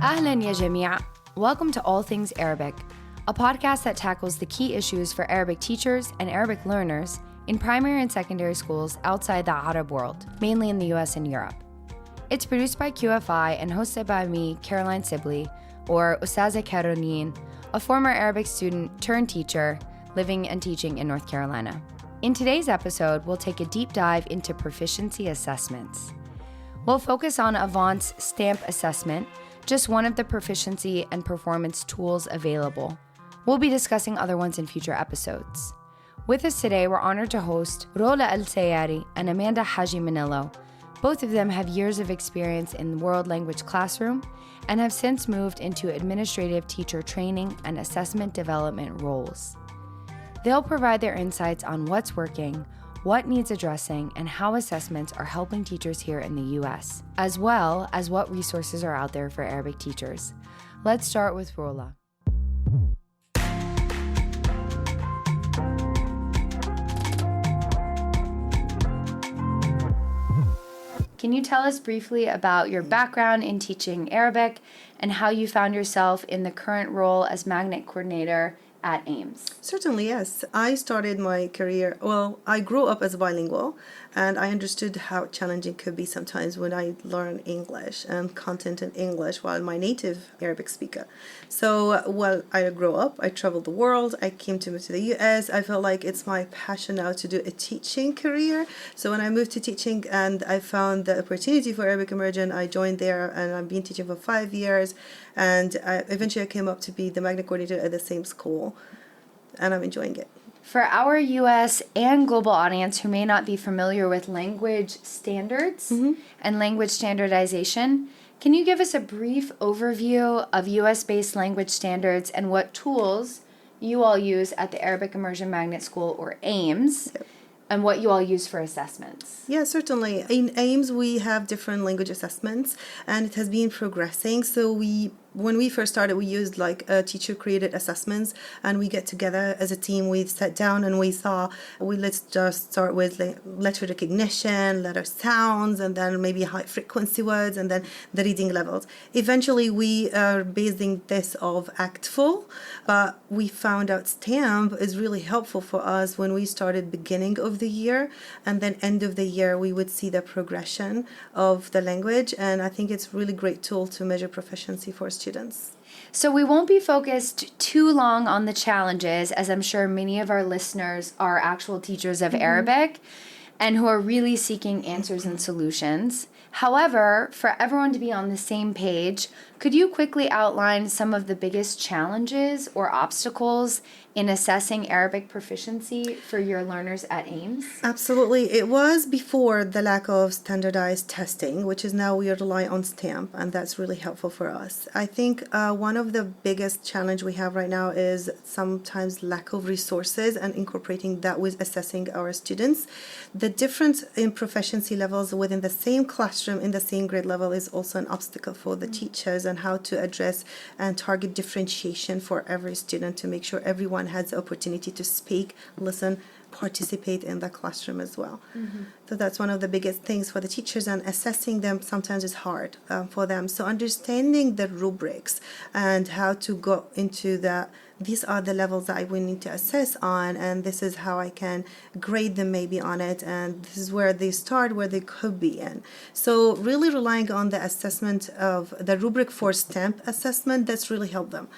أهلا يا جميع. Welcome to All Things Arabic, a podcast that tackles the key issues for Arabic teachers and Arabic learners in primary and secondary schools outside the Arab world, mainly in the US and Europe. It's produced by QFI and hosted by me, Caroline Sibley, or Ustaza Caroline, a former Arabic student turned teacher living and teaching in North Carolina. In today's episode, we'll take a deep dive into proficiency assessments. We'll focus on Avant's stamp assessment, just one of the proficiency and performance tools available. We'll be discussing other ones in future episodes. With us today, we're honored to host Rolla Elsaiary and Amanda Minnillo. Both of them have years of experience in the world language classroom and have since moved into administrative teacher training and assessment development roles. They'll provide their insights on what's working, what needs addressing, and how assessments are helping teachers here in the US, as well as what resources are out there for Arabic teachers. Let's start with Rolla. Can you tell us briefly about your background in teaching Arabic and how you found yourself in the current role as magnet coordinator at Ames? Certainly, yes. I started my career, I grew up as bilingual, and I understood how challenging it could be sometimes when I learn English and content in English while my native Arabic speaker. So while I grew up, I traveled the world, I came to move to the US, I felt like it's my passion now to do a teaching career. So when I moved to teaching and I found the opportunity for Arabic Immersion, I joined there and I've been teaching for 5 years, and eventually I came up to be the magnet coordinator at the same school, and I'm enjoying it. For our US and global audience who may not be familiar with language standards and language standardization, can you give us a brief overview of US-based language standards and what tools you all use at the Arabic Immersion Magnet School, or AIMS, and what you all use for assessments? Yeah, certainly. In AIMS, we have different language assessments, and it has been progressing. So when we first started, we used like teacher-created assessments, and we get together as a team. We sat down and we thought, let's just start with letter recognition, letter sounds, and then maybe high-frequency words, and then the reading levels. Eventually, we are basing this off ACTFL, but we found out STAMP is really helpful for us when we started beginning of the year, and then end of the year, we would see the progression of the language, and I think it's a really great tool to measure proficiency for students. So we won't be focused too long on the challenges, as I'm sure many of our listeners are actual teachers of Arabic and who are really seeking answers and solutions. However, for everyone to be on the same page, could you quickly outline some of the biggest challenges or obstacles in assessing Arabic proficiency for your learners at Ames? Absolutely. It was before the lack of standardized testing, which is now we rely on STAMP, and that's really helpful for us. I think one of the biggest challenge we have right now is sometimes lack of resources and incorporating that with assessing our students. The difference in proficiency levels within the same classroom in the same grade level is also an obstacle for the teachers, and how to address and target differentiation for every student to make sure everyone has the opportunity to speak, listen, participate in the classroom as well. So that's one of the biggest things for the teachers, and assessing them sometimes is hard for them. So understanding the rubrics and how to go into these are the levels that I will need to assess on, and this is how I can grade them maybe on it, and this is where they start, where they could be in. So really relying on the assessment of the rubric for STAMP assessment, that's really helped them.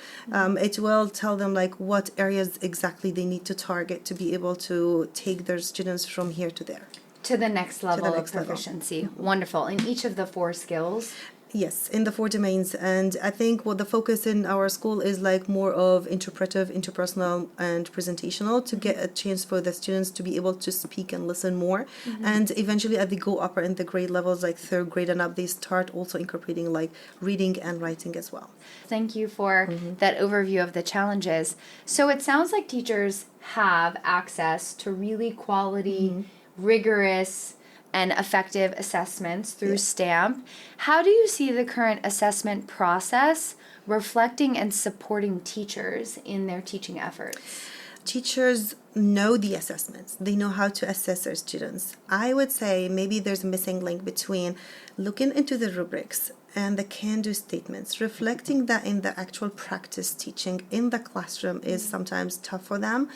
It will tell them like what areas exactly they need to target to be able to take their students from here to there. To the next level of proficiency. Wonderful. In each of the 4 skills? Yes, in the 4 domains. And I think what the focus in our school is like more of interpretive, interpersonal, and presentational, to get a chance for the students to be able to speak and listen more. And eventually as they go up in the grade levels, like 3rd grade and up, they start also incorporating like reading and writing as well. Thank you for that overview of the challenges. So it sounds like teachers have access to really quality, rigorous, and effective assessments through STAMP. How do you see the current assessment process reflecting and supporting teachers in their teaching efforts? teachers know the assessments. They know how to assess their students. I would say maybe there's a missing link between looking into the rubrics and the can-do statements, reflecting that in the actual practice teaching in the classroom is sometimes tough for them.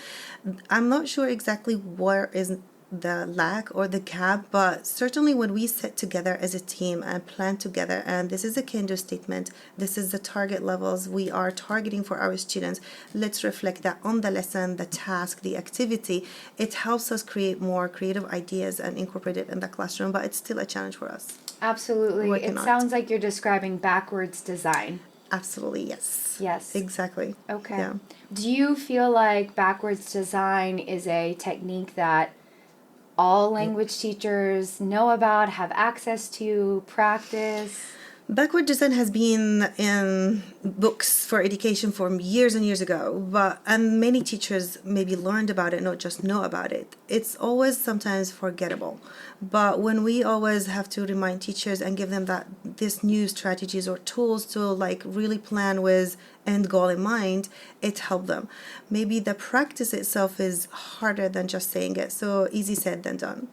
I'm not sure exactly where is the lack or the gap, but certainly when we sit together as a team and plan together, and this is a can-do statement, this is the target levels we are targeting for our students, let's reflect that on the lesson, the task, the activity. It helps us create more creative ideas and incorporate it in the classroom, but it's still a challenge for us. Absolutely. It sounds like you're describing backwards design. Absolutely, yes. Yes. Exactly. Okay. Yeah. Do you feel like backwards design is a technique that all language teachers know about, have access to, practice? Backward design has been in books for education for years and years ago, and many teachers maybe learned about it, not just know about it. It's always sometimes forgettable. But when we always have to remind teachers and give them that these new strategies or tools to like really plan with end goal in mind, it helped them. Maybe the practice itself is harder than just saying it. So easy said than done.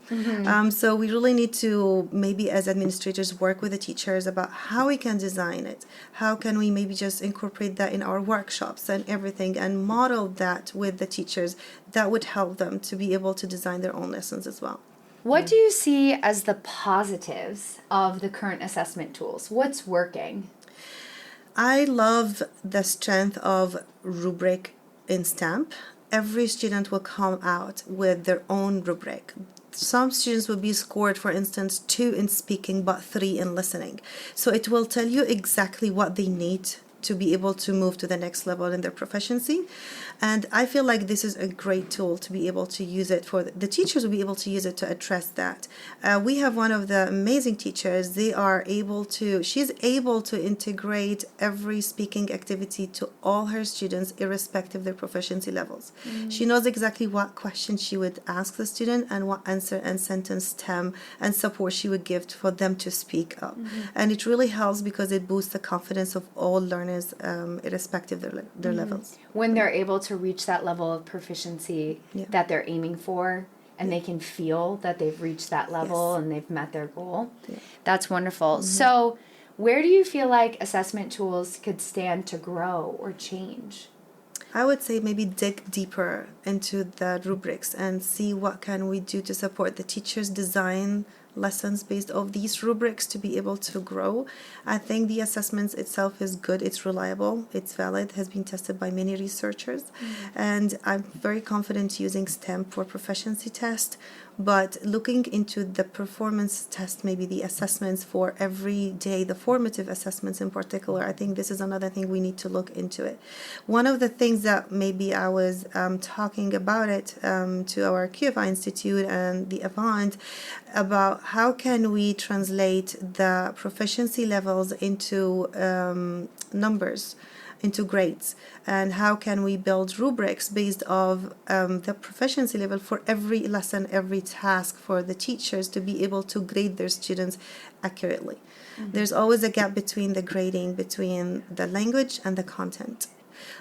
So we really need to maybe as administrators work with the teachers about how we can design it. How can we maybe just incorporate that in our workshops and everything and model that with the teachers. That would help them to be able to design their own lessons as well. What do you see as the positives of the current assessment tools? What's working? I love the strength of rubric in STEM. Every student will come out with their own rubric. Some students will be scored, for instance, 2 in speaking, but 3 in listening. So it will tell you exactly what they need to be able to move to the next level in their proficiency. And I feel like this is a great tool to be able to use it for the teachers will be able to use it to address that. We have one of the amazing teachers. She's able to integrate every speaking activity to all her students, irrespective of their proficiency levels. She knows exactly what question she would ask the student and what answer and sentence stem and support she would give for them to speak up. And it really helps because it boosts the confidence of all learners, irrespective of their levels. When they're able to reach that level of proficiency that they're aiming for, and they can feel that they've reached that level and they've met their goal. That's wonderful. So where do you feel like assessment tools could stand to grow or change? I would say maybe dig deeper into the rubrics and see what can we do to support the teachers design lessons based off these rubrics to be able to grow. I think the assessments itself is good, it's reliable, it's valid, has been tested by many researchers, and I'm very confident using STEM for proficiency test. But looking into the performance test, maybe the assessments for every day, the formative assessments in particular, I think this is another thing we need to look into it. One of the things that maybe I was talking about it to our QFI Institute and the Avant about how can we translate the proficiency levels into numbers, into grades, and how can we build rubrics based of the proficiency level for every lesson, every task for the teachers to be able to grade their students accurately. There's always a gap between the grading between the language and the content.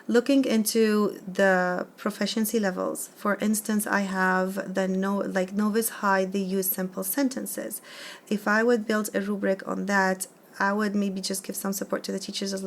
Looking into the proficiency levels, for instance, I have the novice high, they use simple sentences. If I would build a rubric on that, I would maybe just give some support to the teachers as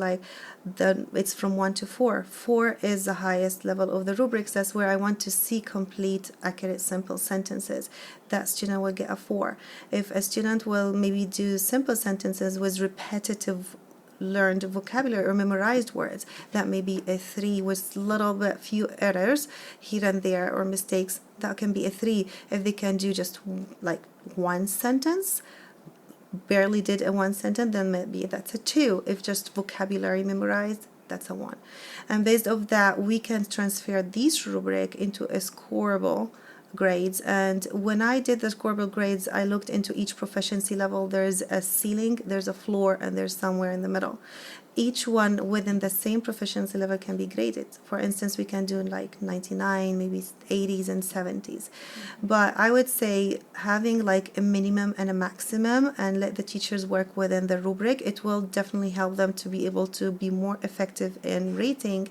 it's from 1 to 4. 4 is the highest level of the rubrics. That's where I want to see complete, accurate, simple sentences. That student will get a 4. If a student will maybe do simple sentences with repetitive learned vocabulary or memorized words, that may be a 3 with little bit few errors here and there or mistakes. That can be a 3. If they can do just like one sentence, barely did a one sentence, then maybe that's a 2. If just vocabulary memorized, that's a 1. And based off that, we can transfer these rubric into a scoreable grades. And when I did the scoreable grades, I looked into each proficiency level. There's a ceiling, there's a floor, and there's somewhere in the middle. each one within the same proficiency level can be graded. For instance, we can do like 99, maybe 80s and 70s. But I would say having like a minimum and a maximum and let the teachers work within the rubric, it will definitely help them to be able to be more effective in rating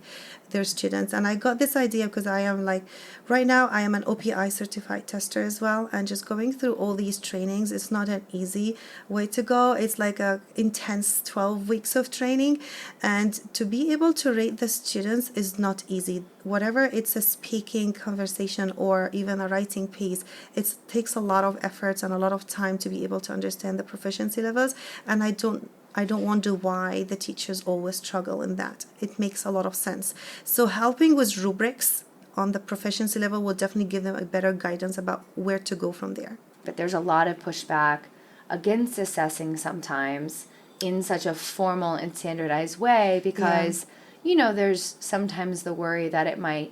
their students. And I got this idea because I am like, right now I am an OPI certified tester as well, and just going through all these trainings, it's not an easy way to go. It's like a intense 12 weeks of training, and to be able to rate the students is not easy. Whatever it's a speaking conversation or even a writing piece, it takes a lot of efforts and a lot of time to be able to understand the proficiency levels, and I don't wonder why the teachers always struggle in that. It makes a lot of sense. So helping with rubrics on the proficiency level will definitely give them a better guidance about where to go from there. But there's a lot of pushback against assessing sometimes in such a formal and standardized way because, you know, there's sometimes the worry that it might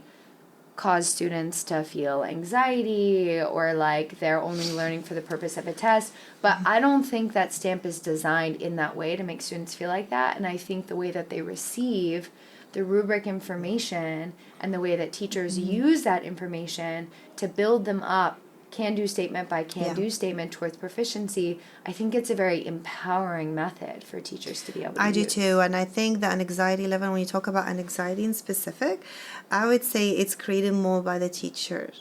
cause students to feel anxiety or like they're only learning for the purpose of a test. But I don't think that stamp is designed in that way to make students feel like that. And I think the way that they receive the rubric information and the way that teachers use that information to build them up can-do statement by can-do statement towards proficiency, I think it's a very empowering method for teachers to be able to use. I do too, and I think that an anxiety level, when you talk about an anxiety in specific, I would say it's created more by the teacher.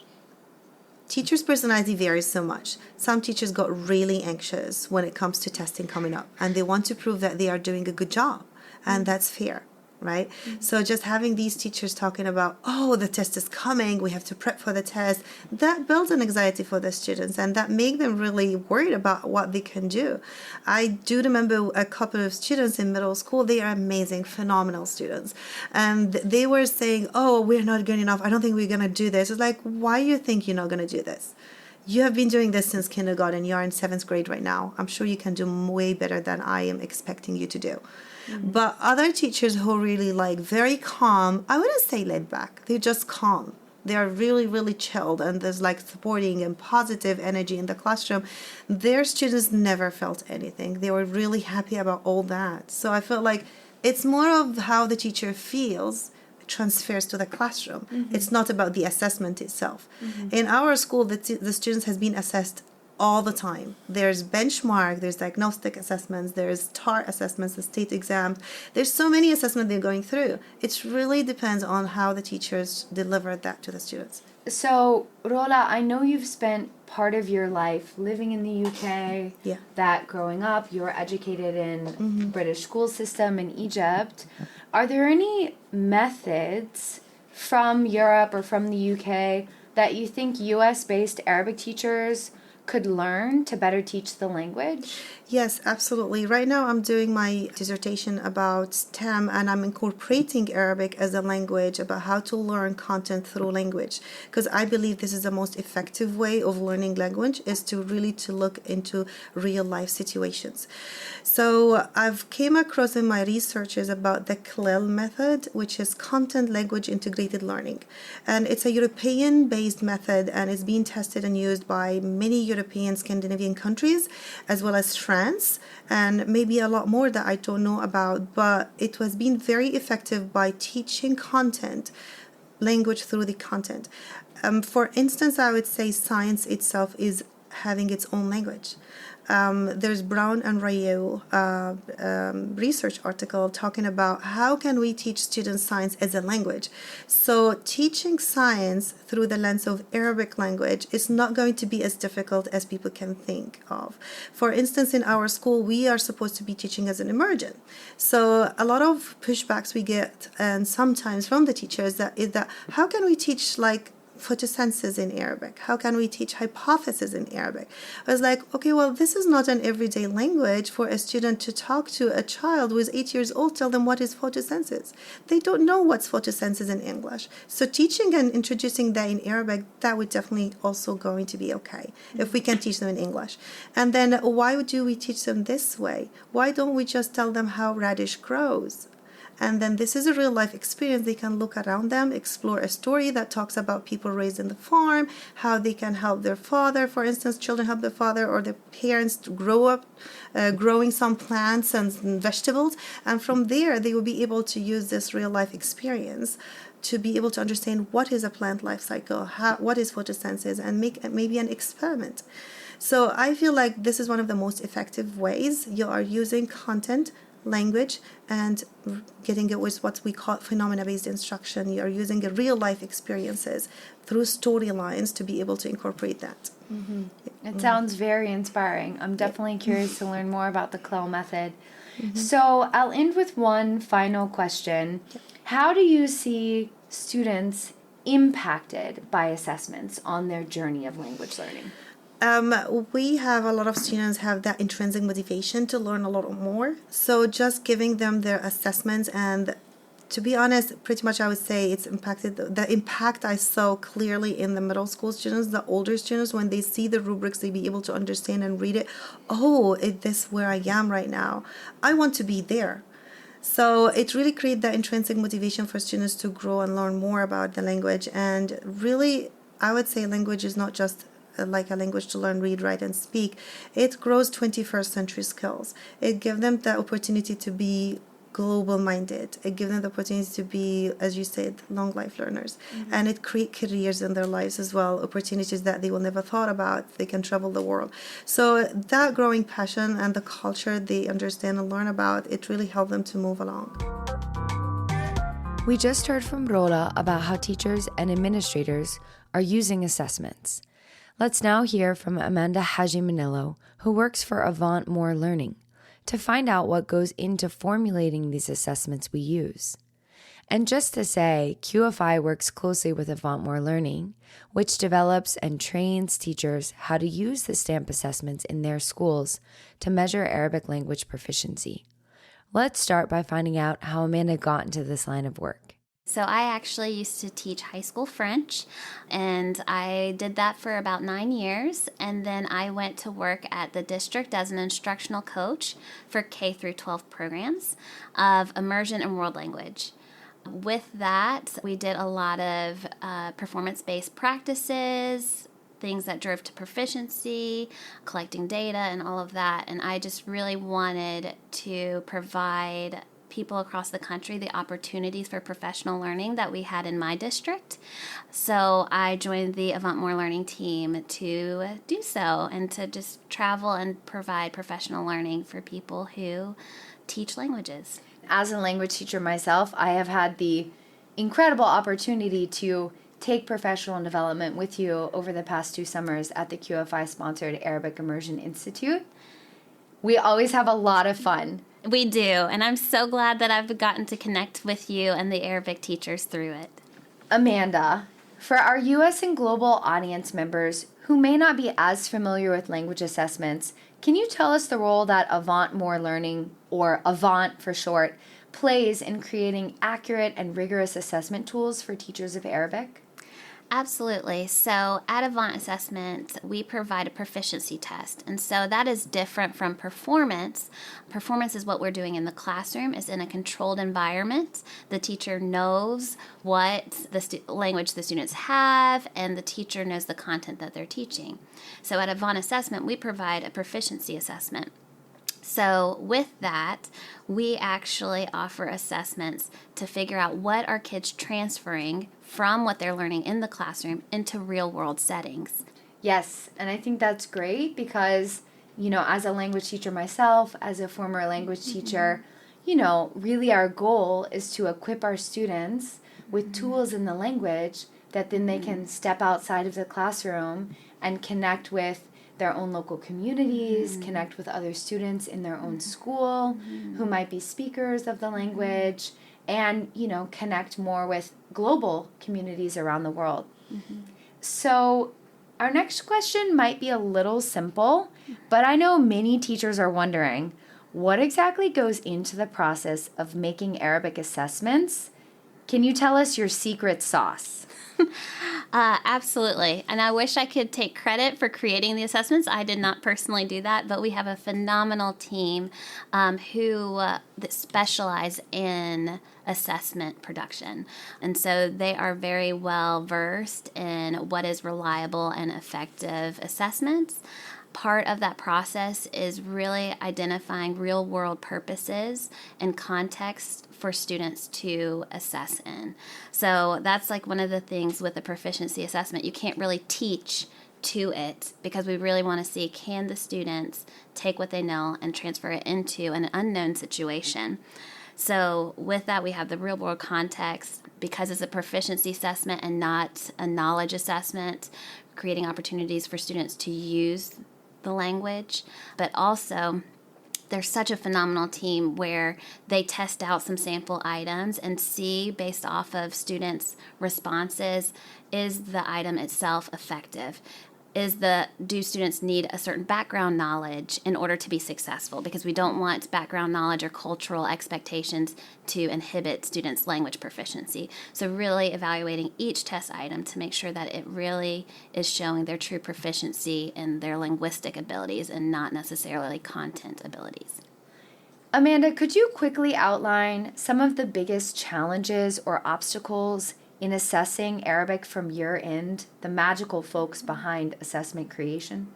Teachers' personality varies so much. Some teachers got really anxious when it comes to testing coming up, and they want to prove that they are doing a good job, and that's fair. Right? So just having these teachers talking about, oh, the test is coming, we have to prep for the test, that builds an anxiety for the students and that make them really worried about what they can do. I do remember a couple of students in middle school, they are amazing, phenomenal students. And they were saying, oh, we're not good enough, I don't think we're going to do this. It's like, why do you think you're not going to do this? You have been doing this since kindergarten. You are in 7th grade right now. I'm sure you can do way better than I am expecting you to do. But other teachers who are really like very calm, I wouldn't say laid back, they're just calm. They are really, really chilled and there's like supporting and positive energy in the classroom. Their students never felt anything. They were really happy about all that. So I felt like it's more of how the teacher feels transfers to the classroom. It's not about the assessment itself. In our school, the students has been assessed all the time. There's benchmark, there's diagnostic assessments, there's TAR assessments, the state exams. There's so many assessments they're going through. It really depends on how the teachers deliver that to the students. So, Rolla, I know you've spent part of your life living in the UK, that growing up you were educated in British school system in Egypt. Are there any methods from Europe or from the UK that you think US-based Arabic teachers could learn to better teach the language? Yes, absolutely. Right now I'm doing my dissertation about STEM and I'm incorporating Arabic as a language about how to learn content through language, because I believe this is the most effective way of learning language is to really to look into real life situations. So I've came across in my researches about the CLIL method, which is content language integrated learning, and it's a European based method and it's being tested and used by many European Scandinavian countries as well as France and maybe a lot more that I don't know about, but it was being very effective by teaching content, language through the content. For instance, I would say science itself is having its own language. There's Brown and Rayo research article talking about how can we teach students science as a language. So teaching science through the lens of Arabic language is not going to be as difficult as people can think of. For instance, in our school, we are supposed to be teaching as an immersion. So a lot of pushbacks we get, and sometimes from the teachers, is that how can we teach like photosynthesis in Arabic? How can we teach hypothesis in Arabic? I was like, okay, well, this is not an everyday language for a student to talk to a child who is 8 years old, tell them what is photosynthesis. They don't know what's photosynthesis in English. So teaching and introducing that in Arabic, that would definitely also going to be okay if we can teach them in English. And then why do we teach them this way? Why don't we just tell them how radish grows? And then this is a real life experience. They can look around them, explore a story that talks about people raised in the farm, how they can help their father, for instance, children help their father or their parents to grow up growing some plants and vegetables. And from there, they will be able to use this real life experience to be able to understand what is a plant life cycle, what is photosynthesis, and make maybe an experiment. So I feel like this is one of the most effective ways. You are using content, language, and getting it with what we call phenomena-based instruction. You are using a real-life experiences through storylines to be able to incorporate that. Mm-hmm. It sounds very inspiring. I'm definitely curious to learn more about the CLIL method. Mm-hmm. So I'll end with one final question. How do you see students impacted by assessments on their journey of language learning? We have a lot of students have that intrinsic motivation to learn a lot more. So just giving them their assessments, and to be honest, pretty much I would say it's impacted. The impact I saw clearly in the middle school students, the older students, when they see the rubrics, they be able to understand and read it. Oh, this is where I am right now. I want to be there. So it really creates that intrinsic motivation for students to grow and learn more about the language. And really, I would say language is not just like a language to learn, read, write, and speak. It grows 21st century skills. It gives them the opportunity to be global minded. It gives them the opportunity to be, as you said, long life learners. Mm-hmm. And it creates careers in their lives as well, opportunities that they will never thought about. They can travel the world. So that growing passion and the culture they understand and learn about, it really helps them to move along. We just heard from Rolla about how teachers and administrators are using assessments. Let's now hear from Amanda Minnillo, who works for Avant MORE Learning, to find out what goes into formulating these assessments we use. And just to say, QFI works closely with Avant MORE Learning, which develops and trains teachers how to use the STAMP assessments in their schools to measure Arabic language proficiency. Let's start by finding out how Amanda got into this line of work. So I actually used to teach high school French, and I did that for about 9 years, and then I went to work at the district as an instructional coach for K through 12 programs of immersion and world language. With that, we did a lot of performance-based practices, things that drove to proficiency, collecting data, and all of that, and I just really wanted to provide people across the country the opportunities for professional learning that we had in my district. So I joined the Avant MORE Learning team to do so and to just travel and provide professional learning for people who teach languages. As a language teacher myself, I have had the incredible opportunity to take professional development with you over the past 2 summers at the QFI-sponsored Arabic Immersion Institute. We always have a lot of fun. We do, and I'm so glad that I've gotten to connect with you and the Arabic teachers through it. Amanda, for our U.S. and global audience members who may not be as familiar with language assessments, can you tell us the role that Avant MORE Learning, or Avant for short, plays in creating accurate and rigorous assessment tools for teachers of Arabic? Absolutely. So at Avant Assessment, we provide a proficiency test. And so that is different from performance. Performance is what we're doing in the classroom. It's in a controlled environment. The teacher knows what the language the students have, and the teacher knows the content that they're teaching. So at Avant Assessment, we provide a proficiency assessment. So with that, we actually offer assessments to figure out what are kids transferring from what they're learning in the classroom into real-world settings. Yes, and I think that's great because, as a language teacher myself, as a former language teacher, really our goal is to equip our students with tools in the language that then they can step outside of the classroom and connect with their own local communities, connect with other students in their own school who might be speakers of the language, and, connect more with global communities around the world. So our next question might be a little simple, but I know many teachers are wondering, what exactly goes into the process of making Arabic assessments, Can you tell us your secret sauce? Absolutely. And I wish I could take credit for creating the assessments. I did not personally do that, but we have a phenomenal team who that specialize in assessment production. And so they are very well versed in what is reliable and effective assessments. Part of that process is really identifying real world purposes and context for students to assess in. So that's like one of the things with the proficiency assessment. You can't really teach to it because we really want to see, can the students take what they know and transfer it into an unknown situation. So with that, we have the real world context because it's a proficiency assessment and not a knowledge assessment, creating opportunities for students to use the language, but also there's such a phenomenal team where they test out some sample items and see based off of students' responses, is the item itself effective? Do students need a certain background knowledge in order to be successful? Because we don't want background knowledge or cultural expectations to inhibit students' language proficiency. So really evaluating each test item to make sure that it really is showing their true proficiency in their linguistic abilities and not necessarily content abilities. Amanda, could you quickly outline some of the biggest challenges or obstacles in assessing Arabic from your end, the magical folks behind assessment creation?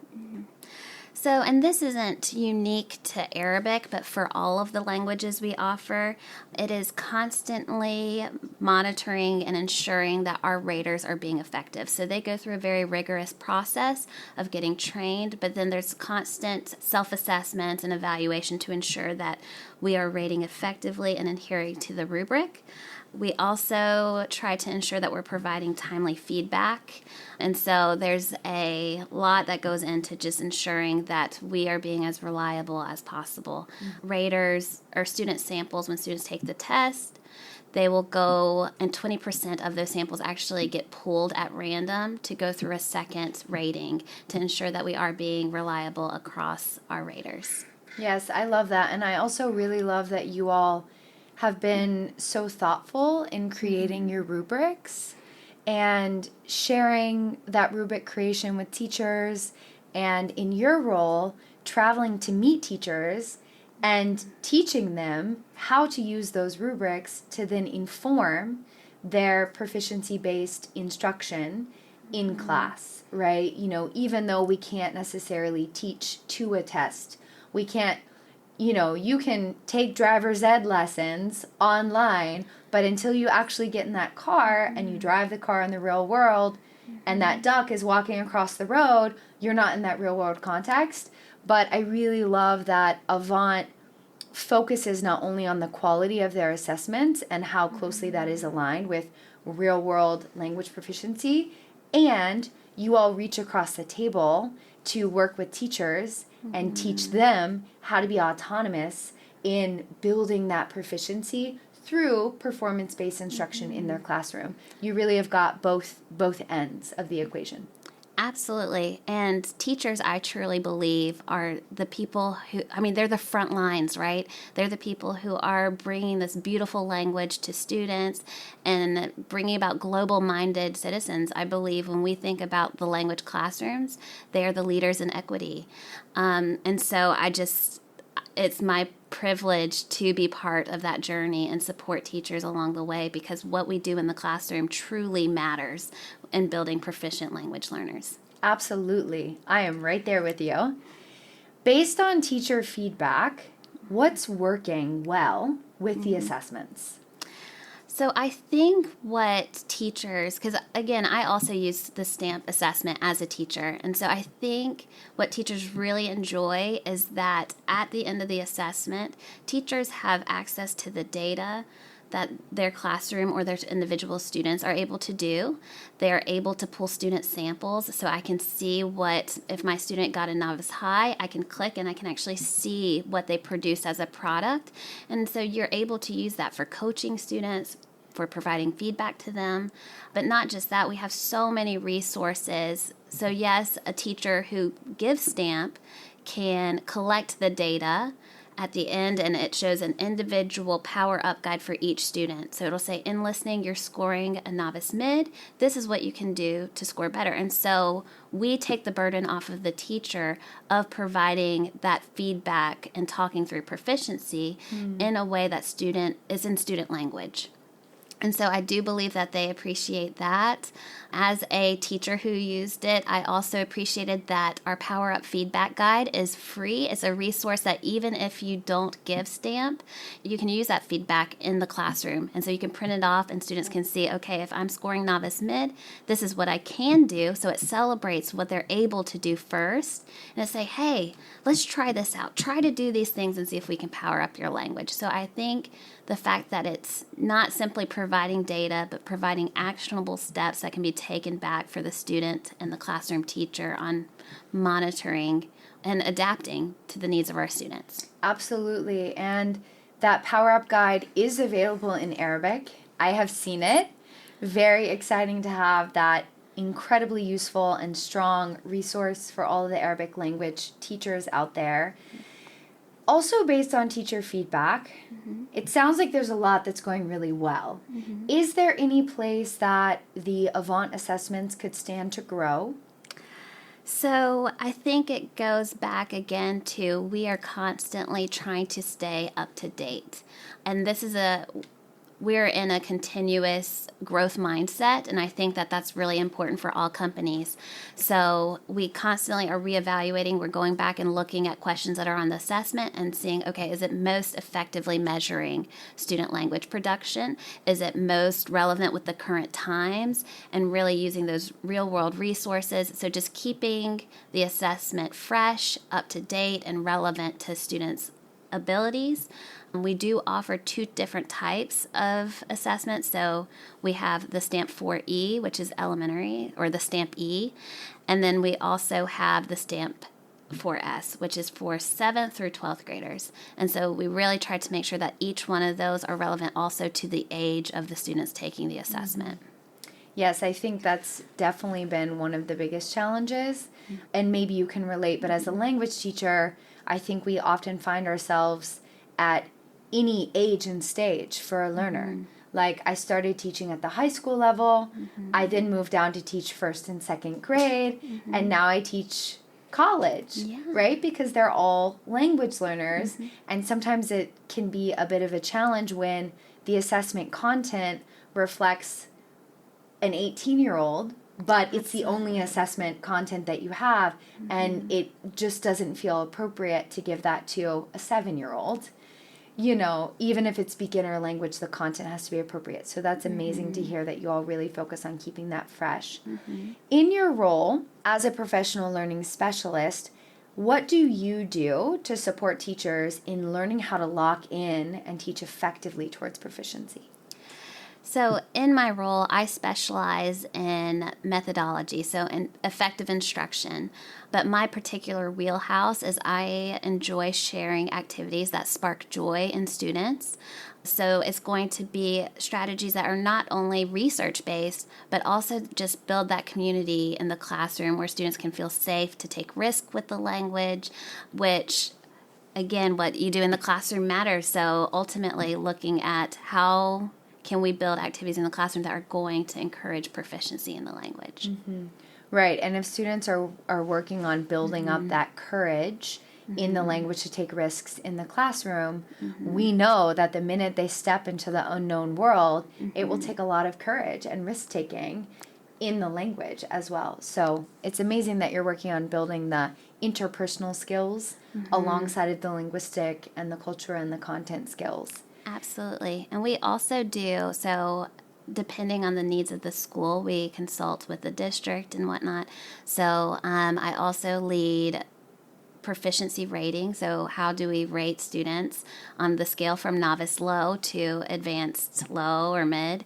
So, and this isn't unique to Arabic, but for all of the languages we offer, it is constantly monitoring and ensuring that our raters are being effective. So they go through a very rigorous process of getting trained, but then there's constant self-assessment and evaluation to ensure that we are rating effectively and adhering to the rubric. We also try to ensure that we're providing timely feedback. And so there's a lot that goes into just ensuring that we are being as reliable as possible. Raters or student samples, when students take the test, they will go, and 20% of those samples actually get pulled at random to go through a second rating to ensure that we are being reliable across our raters. Yes, I love that. And I also really love that you all have been so thoughtful in creating your rubrics and sharing that rubric creation with teachers, and in your role, traveling to meet teachers and teaching them how to use those rubrics to then inform their proficiency-based instruction in class, right? You know, even though we can't necessarily teach to a test, we can't, you can take driver's ed lessons online, but until you actually get in that car and you drive the car in the real world and that duck is walking across the road, you're not in that real world context. But I really love that Avant focuses not only on the quality of their assessments and how closely that is aligned with real world language proficiency, and you all reach across the table to work with teachers and teach them how to be autonomous in building that proficiency through performance-based instruction in their classroom. You really have got both ends of the equation. Absolutely. And teachers, I truly believe, are the people who, they're the front lines, right? They're the people who are bringing this beautiful language to students and bringing about global-minded citizens. I believe when we think about the language classrooms, they are the leaders in equity. And so it's my privilege to be part of that journey and support teachers along the way, because what we do in the classroom truly matters in building proficient language learners. Absolutely. I am right there with you. Based on teacher feedback, what's working well with the assessments? So I think what teachers, because again, I also use the STAMP assessment as a teacher, and so I think what teachers really enjoy is that at the end of the assessment, teachers have access to the data that their classroom or their individual students are able to do. They're able to pull student samples, so I can see if my student got a novice high, I can click and I can actually see what they produce as a product. And so you're able to use that for coaching students, for providing feedback to them. But not just that, we have so many resources. So yes, a teacher who gives STAMP can collect the data at the end, and it shows an individual power-up guide for each student. So it'll say, in listening, you're scoring a novice mid. This is what you can do to score better. And so we take the burden off of the teacher of providing that feedback and talking through proficiency in a way that is in student language. And so I do believe that they appreciate that. As a teacher who used it, I also appreciated that our Power Up Feedback Guide is free. It's a resource that even if you don't give STAMP, you can use that feedback in the classroom. And so you can print it off and students can see, okay, if I'm scoring novice mid, this is what I can do. So it celebrates what they're able to do first. And it say, hey, let's try this out. Try to do these things and see if we can power up your language. So I think the fact that it's not simply providing data, but providing actionable steps that can be taken back for the student and the classroom teacher on monitoring and adapting to the needs of our students. Absolutely. And that Power Up Guide is available in Arabic. I have seen it. Very exciting to have that incredibly useful and strong resource for all of the Arabic language teachers out there. Also based on teacher feedback, it sounds like there's a lot that's going really well. Is there any place that the Avant assessments could stand to grow? So I think it goes back again to we are constantly trying to stay up to date. And we're in a continuous growth mindset, and I think that that's really important for all companies. So we constantly are reevaluating. We're going back and looking at questions that are on the assessment and seeing, okay, is it most effectively measuring student language production? Is it most relevant with the current times? And really using those real-world resources. So just keeping the assessment fresh, up to date, and relevant to students' abilities. We do offer 2 different types of assessments. So we have the Stamp 4E, which is elementary, or the Stamp E. And then we also have the Stamp 4S, which is for 7th through 12th graders. And so we really try to make sure that each one of those are relevant also to the age of the students taking the assessment. Yes, I think that's definitely been one of the biggest challenges. And maybe you can relate, but as a language teacher, I think we often find ourselves at any age and stage for a learner. Like I started teaching at the high school level. I then moved down to teach 1st and 2nd grade. And now I teach college, right? Because they're all language learners. And sometimes it can be a bit of a challenge when the assessment content reflects an 18-year-old, but it's the only assessment content that you have, and it just doesn't feel appropriate to give that to a 7-year-old. You know, even if it's beginner language, the content has to be appropriate. So that's amazing to hear that you all really focus on keeping that fresh. In your role as a professional learning specialist, what do you do to support teachers in learning how to lock in and teach effectively towards proficiency? So in my role, I specialize in methodology, so in effective instruction. But my particular wheelhouse is I enjoy sharing activities that spark joy in students. So it's going to be strategies that are not only research-based, but also just build that community in the classroom where students can feel safe to take risk with the language, which, again, what you do in the classroom matters. So ultimately looking at how can we build activities in the classroom that are going to encourage proficiency in the language. Right, and if students are working on building up that courage in the language to take risks in the classroom, we know that the minute they step into the unknown world, it will take a lot of courage and risk-taking in the language as well. So it's amazing that you're working on building the interpersonal skills alongside of the linguistic and the culture and the content skills. Absolutely. And we also do, so depending on the needs of the school, we consult with the district and whatnot. So I also lead proficiency rating. So how do we rate students on the scale from novice low to advanced low or mid?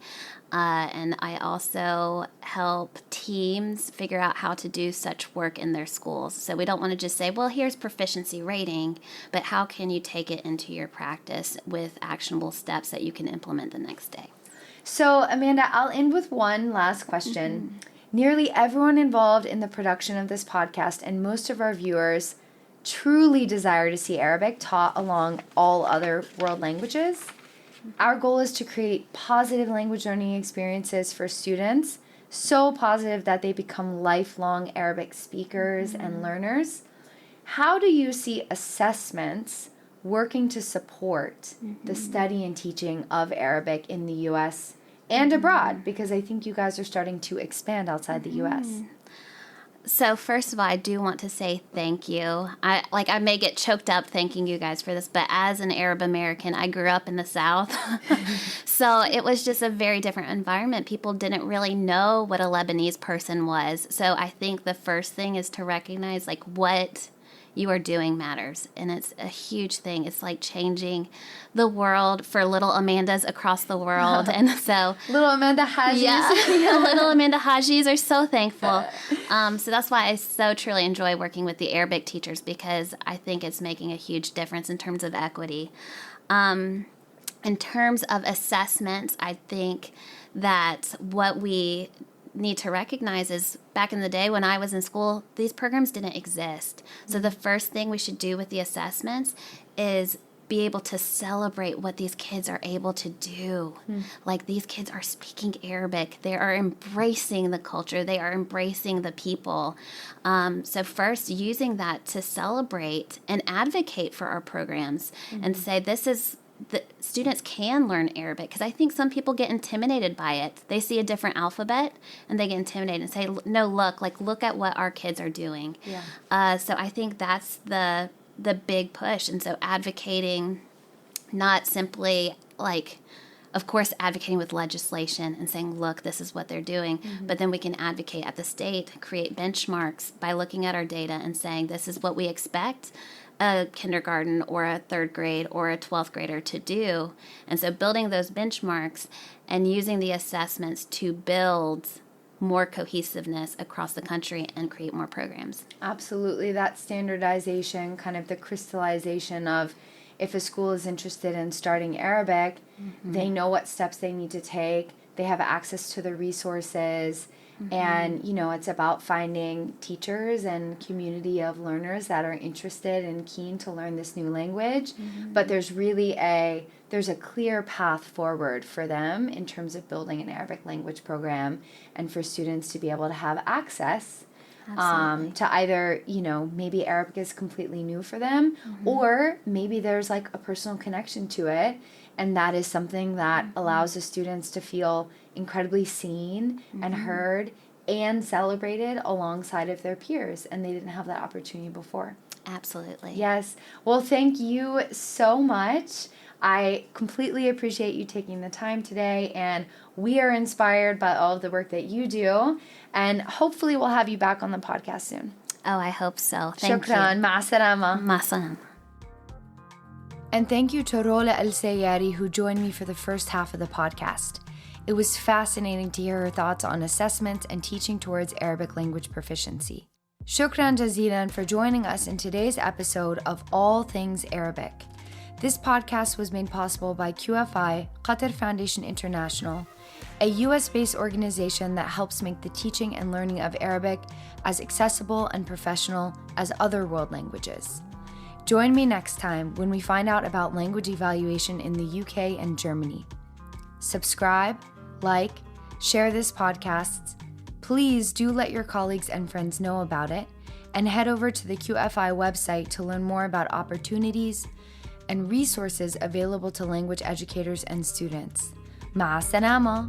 And I also help teams figure out how to do such work in their schools. So we don't want to just say, well, here's proficiency rating, but how can you take it into your practice with actionable steps that you can implement the next day? So, Amanda, I'll end with one last question. Nearly everyone involved in the production of this podcast and most of our viewers truly desire to see Arabic taught along all other world languages. Our goal is to create positive language learning experiences for students, so positive that they become lifelong Arabic speakers and learners. How do you see assessments working to support the study and teaching of Arabic in the U.S. and abroad? Because I think you guys are starting to expand outside the U.S. So first of all, I do want to say thank you. I may get choked up thanking you guys for this, but as an Arab American, I grew up in the South. So it was just a very different environment. People didn't really know what a Lebanese person was. So I think the first thing is to recognize like what you are doing matters. And it's a huge thing. It's like changing the world for little Amandas across the world. And so Little Amanda Hajis. Yeah, little Amanda Hajis are so thankful. So that's why I so truly enjoy working with the Arabic teachers, because I think it's making a huge difference in terms of equity. In terms of assessments, I think that what we need to recognize is back in the day when I was in school, these programs didn't exist. So the first thing we should do with the assessments is be able to celebrate what these kids are able to do. Like, these kids are speaking Arabic. They are embracing the culture. They are embracing the people. So first, using that to celebrate and advocate for our programs and say the students can learn Arabic, because I think some people get intimidated by it. They see a different alphabet and they get intimidated and say, no, look at what our kids are doing. So I think that's the big push. And so advocating, not simply like, of course, advocating with legislation and saying, look, this is what they're doing. But then we can advocate at the state, create benchmarks by looking at our data and saying, this is what we expect a kindergarten or a third grade or a 12th grader to do. And so building those benchmarks and using the assessments to build more cohesiveness across the country and create more programs. Absolutely. That standardization, kind of the crystallization of, if a school is interested in starting Arabic, they know what steps they need to take. They have access to the resources. And, it's about finding teachers and community of learners that are interested and keen to learn this new language. But there's really there's a clear path forward for them in terms of building an Arabic language program, and for students to be able to have access to either, maybe Arabic is completely new for them, or maybe there's like a personal connection to it. And that is something that allows the students to feel incredibly seen and heard and celebrated alongside of their peers. And they didn't have that opportunity before. Absolutely. Yes. Well, thank you so much. I completely appreciate you taking the time today. And we are inspired by all of the work that you do. And hopefully we'll have you back on the podcast soon. Oh, I hope so. Thank Shukran. you. مع السلامة. مع السلامة. And thank you to Rolla Elsaiary, who joined me for the first half of the podcast. It was fascinating to hear her thoughts on assessment and teaching towards Arabic language proficiency. Shukran jazilan for joining us in today's episode of All Things Arabic. This podcast was made possible by QFI, Qatar Foundation International, a US-based organization that helps make the teaching and learning of Arabic as accessible and professional as other world languages. Join me next time when we find out about language evaluation in the UK and Germany. Subscribe, like, share this podcast. Please do let your colleagues and friends know about it, and head over to the QFI website to learn more about opportunities and resources available to language educators and students. مع السلامة.